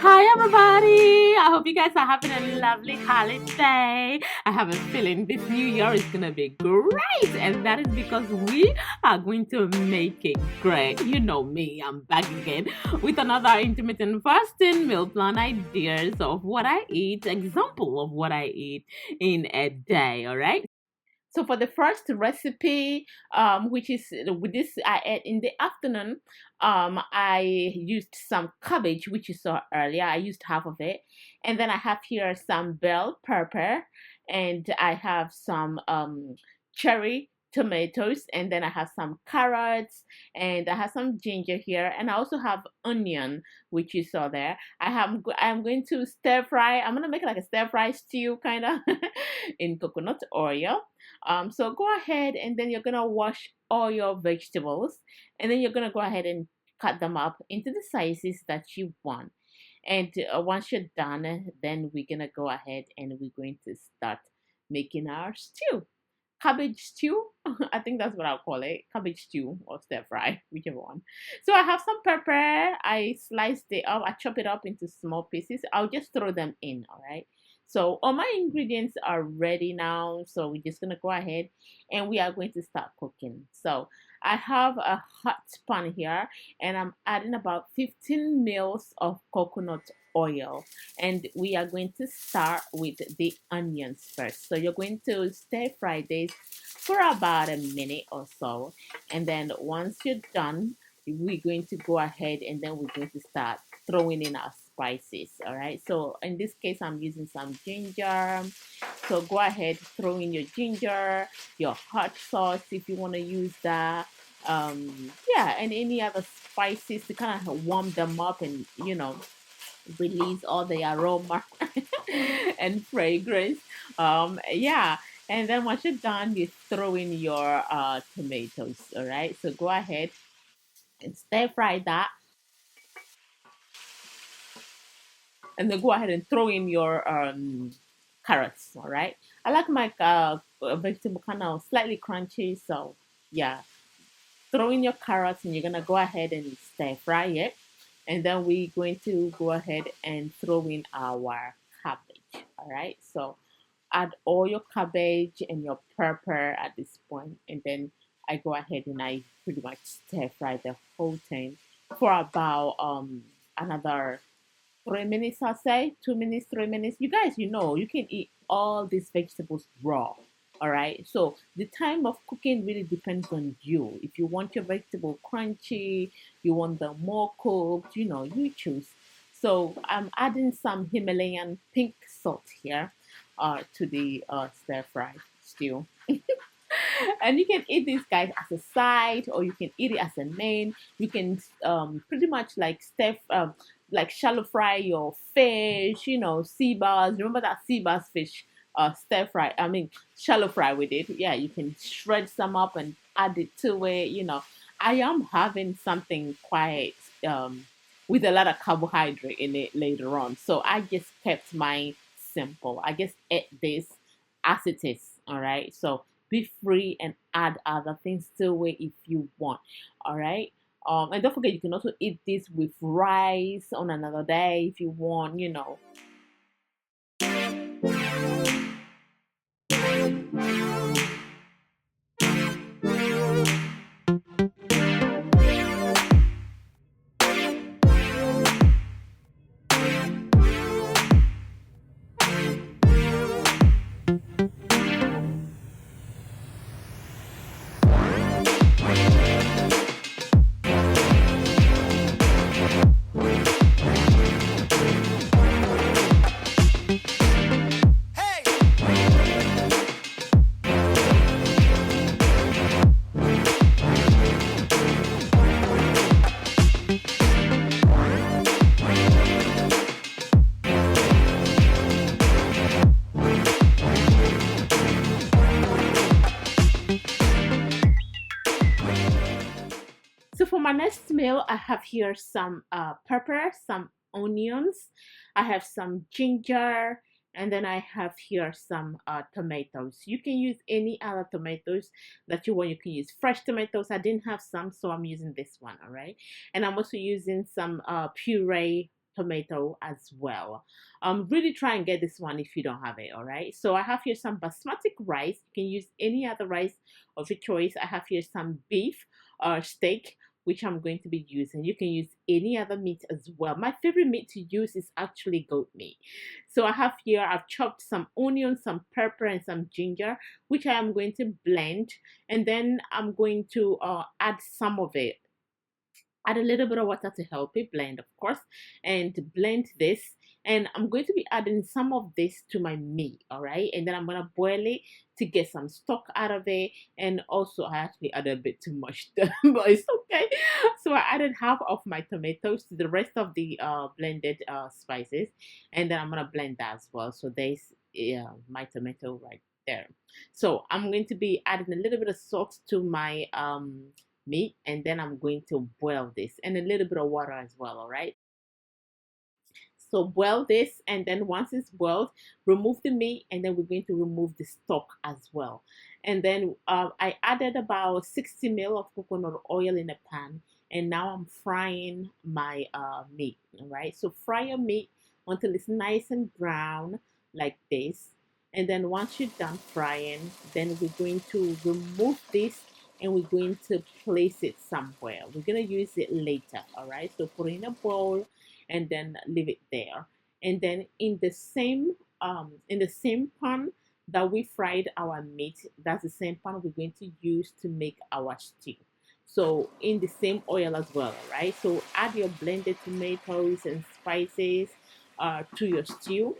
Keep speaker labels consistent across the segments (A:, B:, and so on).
A: Hi everybody! I hope you guys are having a lovely holiday. I have a feeling this new year is gonna be great, and that is because we are going to make it great. You know me, I'm back again with another intermittent fasting meal plan ideas of what I eat, example of what I eat in a day, alright? So for the first recipe, which is with this I ate in the afternoon, I used some cabbage, which you saw earlier. I used half of it, and then I have here some bell pepper, and I have some cherry tomatoes, and then I have some carrots, and I have some ginger here, and I also have onion, which you saw there. I'm going to stir fry. I'm gonna make it like a stir fry stew kind of in coconut oil. So go ahead and then you're gonna wash all your vegetables, and then you're gonna go ahead and cut them up into the sizes that you want. And once you're done, then we're gonna go ahead and we're going to start making our stew. Cabbage stew, I think that's what I'll call it. Cabbage stew or stir fry, whichever one. So I have some pepper. I sliced it up. I chop it up into small pieces. I'll just throw them in, all right? So all my ingredients are ready now. So we're just gonna go ahead and we are going to start cooking. So I have a hot pan here, and I'm adding about 15 mils of coconut oil, and we are going to start with the onions first. So you're going to stir fry this for about a minute or so, and then once you're done, we're going to go ahead and then we're going to start throwing in our spices. All right, so in this case I'm using some ginger. So go ahead, throw in your ginger, your hot sauce if you want to use that, yeah, and any other spices to kind of warm them up and release all the aroma and fragrance. Yeah, and then once you're done, you throw in your tomatoes. All right, so go ahead and stir fry that, and then go ahead and throw in your carrots. All right, I like my vegetable kind of slightly crunchy, so yeah, throw in your carrots, and you're gonna go ahead and stir fry it, and then we're going to go ahead and throw in our cabbage. All right, so add all your cabbage and your pepper at this point, and then I go ahead and I pretty much stir fry the whole thing for about another 3 minutes, I'll say 2 minutes, 3 minutes. You guys, you can eat all these vegetables raw. All right. So the time of cooking really depends on you. If you want your vegetable crunchy, you want them more cooked, you choose. So I'm adding some Himalayan pink salt here to the stir fry stew. And you can eat these guys as a side, or you can eat it as a main. You can pretty much like like shallow fry your fish, sea bass. Remember that sea bass fish stir fry? I mean, shallow fry with it. Yeah, you can shred some up and add it to it. I am having something quite with a lot of carbohydrate in it later on, so I just kept mine simple. I just ate this as it is. All right, so be free and add other things to it if you want. All right. And don't forget, you can also eat this with rice on another day if you want. So for my next meal, I have here some pepper, some onions, I have some ginger, and then I have here some tomatoes. You can use any other tomatoes that you want. You can use fresh tomatoes. I didn't have some, so I'm using this one, all right? And I'm also using some puree tomato as well. Really try and get this one if you don't have it. All right, so I have here some basmati rice. You can use any other rice of your choice. I have here some beef or steak, which I'm going to be using. You can use any other meat as well. My favorite meat to use is actually goat meat. So I have here, I've chopped some onions, some pepper, and some ginger, which I am going to blend. And then I'm going to add some of it. Add a little bit of water to help it blend, of course, and blend this. And I'm going to be adding some of this to my meat, all right? And then I'm gonna boil it to get some stock out of it. And also, I actually added a bit too much, but it's okay. So I added half of my tomatoes to the rest of the blended spices, and then I'm gonna blend that as well. So there's my tomato right there. So I'm going to be adding a little bit of salt to my meat, and then I'm going to boil this, and a little bit of water as well. All right, so boil this, and then once it's boiled, remove the meat, and then we're going to remove the stock as well. And then I added about 60 ml of coconut oil in a pan, and now I'm frying my meat. All right, so fry your meat until it's nice and brown like this. And then once you're done frying, then we're going to remove this, and we're going to place it somewhere. We're going to use it later. All right, so put it in a bowl and then leave it there. And then in the same pan that we fried our meat, that's the same pan we're going to use to make our stew. So in the same oil as well. Right, so add your blended tomatoes and spices to your stew.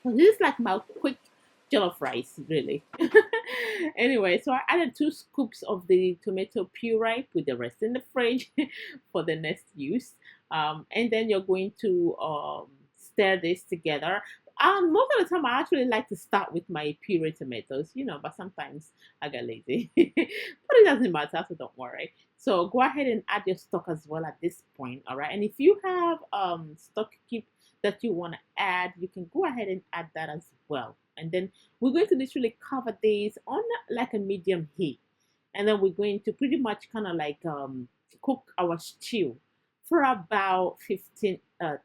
A: So this is like my quick jollof rice, really. Anyway, so I added 2 scoops of the tomato puree, put the rest in the fridge for the next use. And then you're going to stir this together. Most of the time, I actually like to start with my puree tomatoes, but sometimes I get lazy. But it doesn't matter, so don't worry. So go ahead and add your stock as well at this point, all right? And if you have stock that you want to add, you can go ahead and add that as well. And then we're going to literally cover these on like a medium heat. And then we're going to pretty much kind of like cook our stew for about 10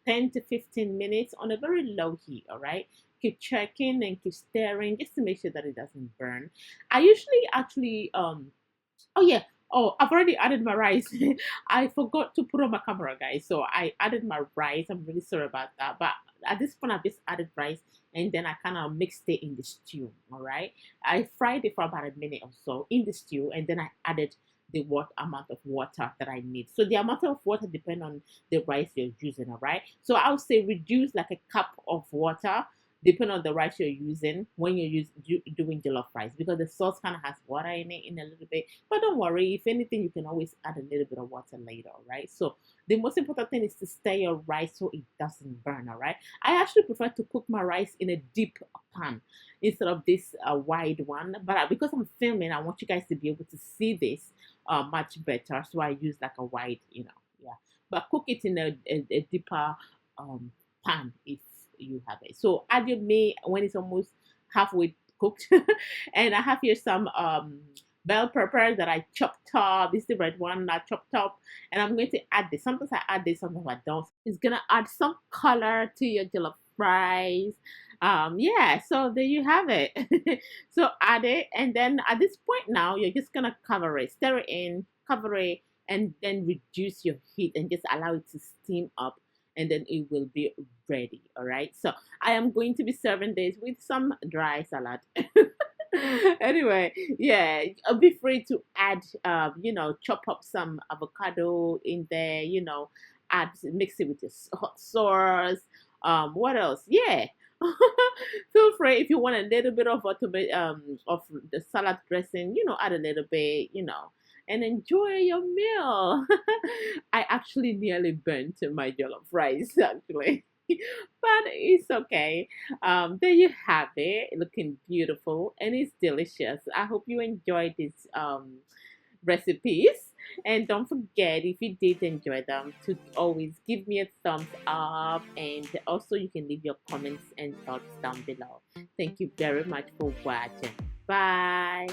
A: to 15 minutes on a very low heat, all right? Keep checking and keep stirring just to make sure that it doesn't burn. I usually actually, oh yeah, oh, I've already added my rice. I forgot to put on my camera, guys. So I added my rice. I'm really sorry about that. But at this point, I've just added rice, and then I kind of mixed it in the stew, all right? I fried it for about a minute or so in the stew, and then I added the amount of water that I need. So the amount of water depends on the rice you're using, all right? So I would say reduce like a cup of water depending on the rice you're using when you're doing jollof rice, because the sauce kind of has water in it in a little bit. But don't worry, if anything, you can always add a little bit of water later, all right? So the most important thing is to stir your rice so it doesn't burn, all right? I actually prefer to cook my rice in a deep pan instead of this wide one. But because I'm filming, I want you guys to be able to see this much better. So I use like a wide, yeah. But cook it in a deeper pan if you have it. So add your meat when it's almost halfway cooked. And I have here some bell pepper that I chopped up. This is the red one I chopped up, and I'm going to add this. Sometimes I add this, sometimes I don't. It's gonna add some color to your jollof rice. Yeah, so there you have it. So add it, and then at this point now you're just gonna cover it, stir it in, cover it, and then reduce your heat and just allow it to steam up, and then it will be ready. All right, so I am going to be serving this with some dry salad. Anyway, yeah, be free to add chop up some avocado in there, add, mix it with your hot sauce. What else? Yeah. Feel free if you want a little bit of of the salad dressing, add a little bit, and enjoy your meal. I actually nearly burnt my jollof rice, actually. But it's okay. There you have it, looking beautiful, and it's delicious. I hope you enjoyed these recipes, and don't forget, if you did enjoy them, to always give me a thumbs up, and also you can leave your comments and thoughts down below. Thank you very much for watching. Bye.